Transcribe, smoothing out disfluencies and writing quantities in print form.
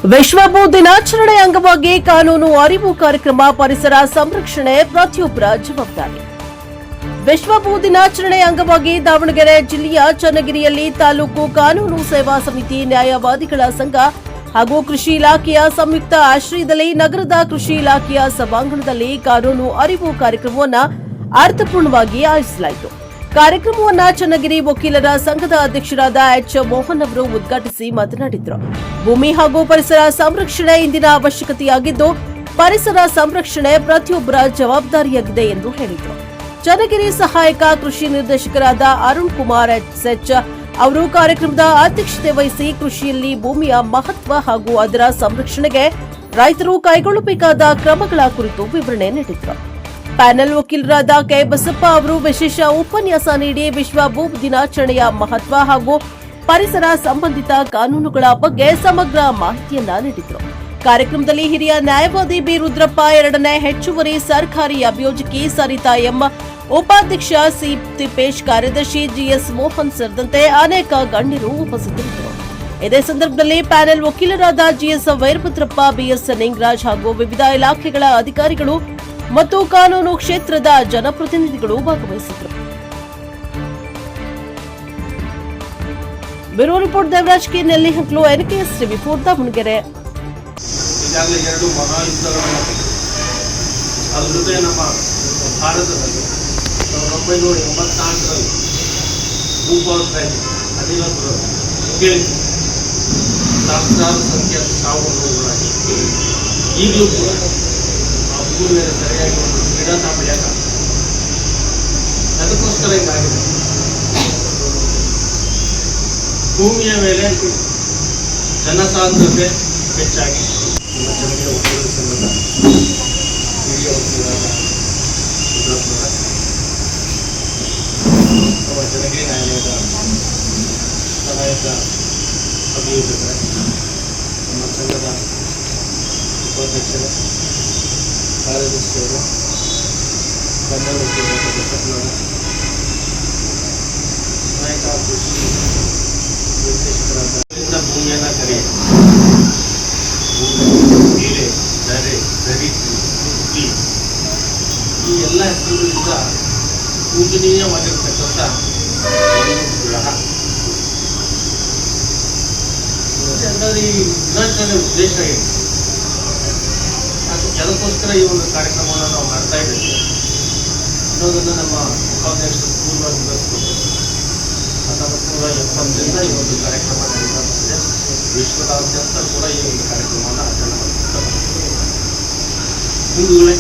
ವಿಶ್ವ ಭೂ ದಿನಾಚರಣೆ ಅಂಗವಾಗಿ ಕಾನೂನು ಅರಿವು ಕಾರ್ಯಕ್ರಮ ಪರಿಸರ ಸಂರಕ್ಷಣೆ ಪ್ರತಿಯೊಬ್ಬರ ಜವಾಬ್ದಾರಿ. ವಿಶ್ವ ಭೂ ದಿನಾಚರಣೆ ಅಂಗವಾಗಿ ದಾವಣಗೆರೆ ಜಿಲ್ಲೆಯ ಚನ್ನಗಿರಿಯಲ್ಲಿ ತಾಲೂಕು ಕಾನೂನು ಸೇವಾ ಸಮಿತಿ, ನ್ಯಾಯವಾದಿಗಳ ಸಂಘ ಹಾಗೂ ಕೃಷಿ ಇಲಾಖೆಯ ಸಂಯುಕ್ತ ಆಶ್ರಯದಲ್ಲಿ ನಗರದ ಕೃಷಿ ಇಲಾಖೆಯ ಸಭಾಂಗಣದಲ್ಲಿ ಕಾನೂನು ಅರಿವು ಕಾರ್ಯಕ್ರಮವನ್ನು ಅರ್ಥಪೂರ್ಣವಾಗಿ ಆಯೋಜಿಸಲಾಯಿತು. ಕಾರ್ಯಕ್ರಮವನ್ನು ಚನ್ನಗಿರಿ ವಕೀಲರ ಸಂಘದ ಅಧ್ಯಕ್ಷರಾದ ಎಚ್ ಮೋಹನ್ ಅವರು ಉದ್ಘಾಟಿಸಿ ಮಾತನಾಡಿದರು. ಭೂಮಿ ಹಾಗೂ ಪರಿಸರ ಸಂರಕ್ಷಣೆ ಇಂದಿನ ಅವಶ್ಯಕತೆಯಾಗಿದ್ದು, ಪರಿಸರ ಸಂರಕ್ಷಣೆ ಪ್ರತಿಯೊಬ್ಬರ ಜವಾಬ್ದಾರಿಯಾಗಿದೆ ಎಂದು ಹೇಳಿದರು. ಚನ್ನಗಿರಿ ಸಹಾಯಕ ಕೃಷಿ ನಿರ್ದೇಶಕರಾದ ಅರುಣ್ ಕುಮಾರ್ ಎಚ್ ಅವರು ಕಾರ್ಯಕ್ರಮದ ಅಧ್ಯಕ್ಷತೆ ವಹಿಸಿ ಕೃಷಿಯಲ್ಲಿ ಭೂಮಿಯ ಮಹತ್ವ ಹಾಗೂ ಅದರ ಸಂರಕ್ಷಣೆಗೆ ರೈತರು ಕೈಗೊಳ್ಳಬೇಕಾದ ಕ್ರಮಗಳ ಕುರಿತು ವಿವರಣೆ ನೀಡಿದರು. ಪ್ಯಾನೆಲ್ ವಕೀಲರಾದ ಕೆ ಬಸಪ್ಪ ಅವರು ವಿಶೇಷ ಉಪನ್ಯಾಸ ನೀಡಿ ವಿಶ್ವ ಭೂ ದಿನಾಚರಣೆಯ ಮಹತ್ವ ಹಾಗೂ ಪರಿಸರ ಸಂಬಂಧಿತ ಕಾನೂನುಗಳ ಬಗ್ಗೆ ಸಮಗ್ರ ಮಾಹಿತಿಯನ್ನ ನೀಡಿದರು. ಕಾರ್ಯಕ್ರಮದಲ್ಲಿ ಹಿರಿಯ ನ್ಯಾಯವಾದಿ ಬಿ ರುದ್ರಪ್ಪ, ಎರಡನೇ ಹೆಚ್ಚುವರಿ ಸರ್ಕಾರಿ ಅಭಿಯೋಜಕಿ ಸರಿತಾ ಎಂ, ಉಪಾಧ್ಯಕ್ಷ ಸಿ ತಿಪ್ಪೇಶ್, ಕಾರ್ಯದರ್ಶಿ ಜಿಎಸ್ ಮೋಹನ್ ಸೇರಿದಂತೆ ಅನೇಕ ಗಣ್ಯರು ಉಪಸ್ಥಿತರಿದ್ದರು. ಇದೇ ಸಂದರ್ಭದಲ್ಲಿ ಪ್ಯಾನೆಲ್ ವಕೀಲರಾದ ಜಿಎಸ್ ವೈರಭದ್ರಪ್ಪ, ಬಿಎಸ್ ನಿಂಗರಾಜ್ ಹಾಗೂ ವಿವಿಧ ಇಲಾಖೆಗಳ ಅಧಿಕಾರಿಗಳು ಮತ್ತು ಕಾನೂನು ಕ್ಷೇತ್ರದ ಜನಪ್ರತಿನಿಧಿಗಳು ಭಾಗವಹಿಸಿದ್ದರು. Bureau report Devaraj K, Nellihanklu, NKS TV 4 Davanagere. ಈಗಾಗಲೇ ಎರಡು ಮಹಾಯುದ್ಧಗಳನ್ನು ಅದರ ಜೊತೆ ನಮ್ಮ ಭಾರತದಲ್ಲಿ 1984ರಲ್ಲಿ ಭೂಪಾಲಕಾಯ್ದೆ ಅನಿಲ ಕೇಳಿ ಸಹಸ್ರಾರು ಸಂಖ್ಯೆಯ ಸಾವು ನೋವುಗಳಾಗಿ ಈಗಲೂ ಕೂಡ ಆ ಭೂಮಿ ಮೇಲೆ ಸರಿಯಾಗಿ ಒಂದು ಗಿಡ ಬೆಳೆಯೋಕ್ಕಾಗ ಅದಕ್ಕೋಸ್ಕರ ಹಿಂಗಾಗಿದೆ. ಭೂಮಿಯ ಮೇಲೆ ಜನಸಾಂದ್ರತೆ ಹೆಚ್ಚಾಗಿ ನಮ್ಮ ಜನರಿಗೆ ಒಕ್ಕೂಟದ ಸಂಘದ ಹಿರಿಯ ವಕೀಲರಾದ ರುದ್ರಪ್ಪನವರ, ನಮ್ಮ ಜನಗಿರಿ ನ್ಯಾಯಾಲಯದ ಸಹಾಯಕ ಅಭಿಯೋಜಕರ, ನಮ್ಮ ಸಂಘದ ಉಪಾಧ್ಯಕ್ಷರು, ಕಾರ್ಯದರ್ಶಿಯವರು, ಪ್ಯಾನೆಲ್ ವಕೀಲರಾದ ಬಸಪ್ಪನವರ, ಸಹಾಯಕ ಕೃಷಿ ನಿರ್ದೇಶಕರಾದ ಭೂಮಿಯನ್ನು ಕರೆ ನೀರೆ, ದರೆ, ದರಿತು, ಬುದ್ಧಿ ಈ ಎಲ್ಲ ಹೆಸರುಗಳಿಂದ ಪೂಜನೀಯವಾಗಿರ್ತಕ್ಕಂಥ ಗ್ರಹ. ಹಾಗಾದ್ರೆ ಈ ದಿನಾಚರಣೆ ಉದ್ದೇಶ ಏನು? ಅದಕ್ಕೋಸ್ಕರ ಈ ಒಂದು ಕಾರ್ಯಕ್ರಮವನ್ನು ನಾವು ಮಾಡ್ತಾ ಇದ್ದೇವೆ ಅನ್ನೋದನ್ನು ನಮ್ಮ ಉಪಾಧ್ಯಕ್ಷರು ಪೂರ್ವವಾಗಿ ಬೆಳೆಸ್ಕೊಂಡು 1970ರಿಂದ ಈ ಒಂದು ಕಾರ್ಯಕ್ರಮ ನಡೀತಾ ಬಂದಿದೆ. ವಿಶ್ವದಾದ್ಯಂತ ಕೂಡ ಈ ಒಂದು ಕಾರ್ಯಕ್ರಮವನ್ನು ಆಚರಣೆ ಮಾಡ್ತಾ ಮುಂದುಗಡೆ